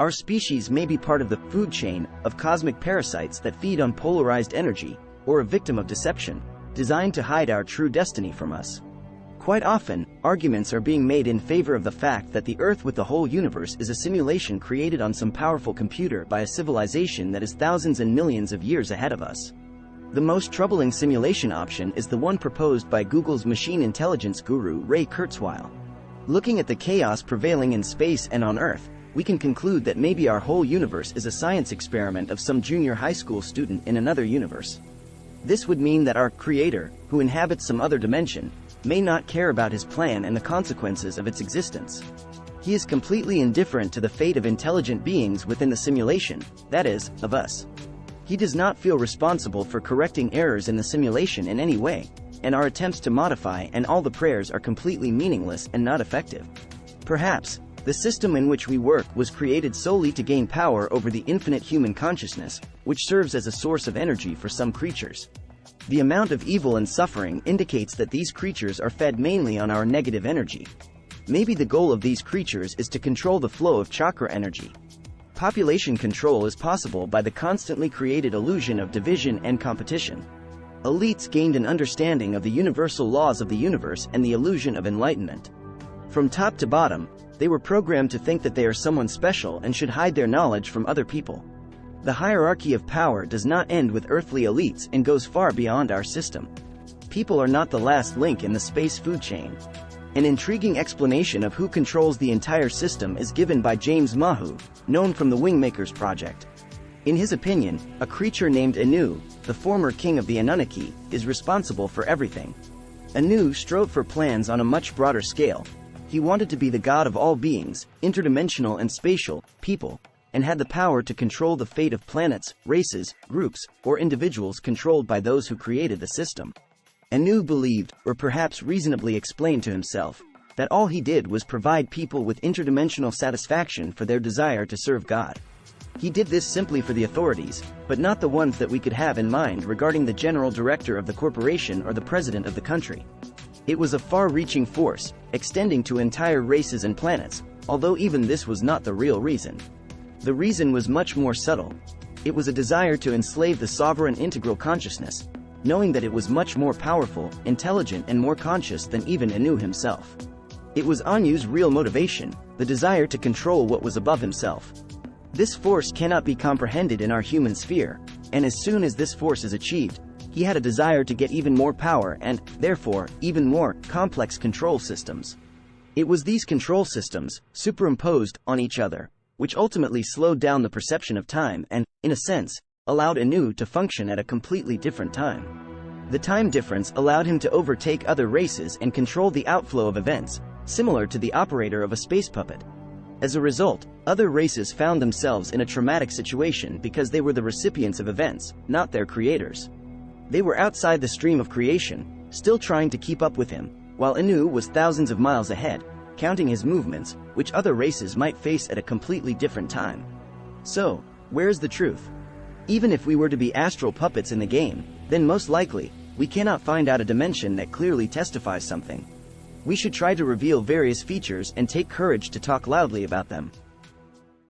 Our species may be part of the food chain of cosmic parasites that feed on polarized energy, or a victim of deception, designed to hide our true destiny from us. Quite often, arguments are being made in favor of the fact that the Earth with the whole universe is a simulation created on some powerful computer by a civilization that is thousands and millions of years ahead of us. The most troubling simulation option is the one proposed by Google's machine intelligence guru Ray Kurzweil. Looking at the chaos prevailing in space and on Earth, we can conclude that maybe our whole universe is a science experiment of some junior high school student in another universe. This would mean that our Creator, who inhabits some other dimension, may not care about his plan and the consequences of its existence. He is completely indifferent to the fate of intelligent beings within the simulation, that is, of us. He does not feel responsible for correcting errors in the simulation in any way, and our attempts to modify and all the prayers are completely meaningless and not effective. Perhaps, the system in which we work was created solely to gain power over the infinite human consciousness, which serves as a source of energy for some creatures. The amount of evil and suffering indicates that these creatures are fed mainly on our negative energy. Maybe the goal of these creatures is to control the flow of chakra energy. Population control is possible by the constantly created illusion of division and competition. Elites gained an understanding of the universal laws of the universe and the illusion of enlightenment. From top to bottom, they were programmed to think that they are someone special and should hide their knowledge from other people. The hierarchy of power does not end with earthly elites and goes far beyond our system. People are not the last link in the space food chain. An intriguing explanation of who controls the entire system is given by James Mahu, known from the Wingmakers Project. In his opinion, a creature named Anu, the former king of the Anunnaki, is responsible for everything. Anu strove for plans on a much broader scale. He wanted to be the god of all beings, interdimensional and spatial, people, and had the power to control the fate of planets, races, groups, or individuals controlled by those who created the system. Anu believed, or perhaps reasonably explained to himself, that all he did was provide people with interdimensional satisfaction for their desire to serve God. He did this simply for the authorities, but not the ones that we could have in mind regarding the general director of the corporation or the president of the country. It was a far-reaching force, extending to entire races and planets, although even this was not the real reason. The reason was much more subtle. It was a desire to enslave the sovereign integral consciousness, knowing that it was much more powerful, intelligent and more conscious than even Anu himself. It was Anu's real motivation, the desire to control what was above himself. This force cannot be comprehended in our human sphere, and as soon as this force is achieved, he had a desire to get even more power and, therefore, even more complex control systems. It was these control systems, superimposed on each other, which ultimately slowed down the perception of time and, in a sense, allowed Anu to function at a completely different time. The time difference allowed him to overtake other races and control the outflow of events, similar to the operator of a space puppet. As a result, other races found themselves in a traumatic situation because they were the recipients of events, not their creators. They were outside the stream of creation, still trying to keep up with him, while Anu was thousands of miles ahead, counting his movements, which other races might face at a completely different time. So, where's the truth? Even if we were to be astral puppets in the game, then most likely, we cannot find out a dimension that clearly testifies something. We should try to reveal various features and take courage to talk loudly about them.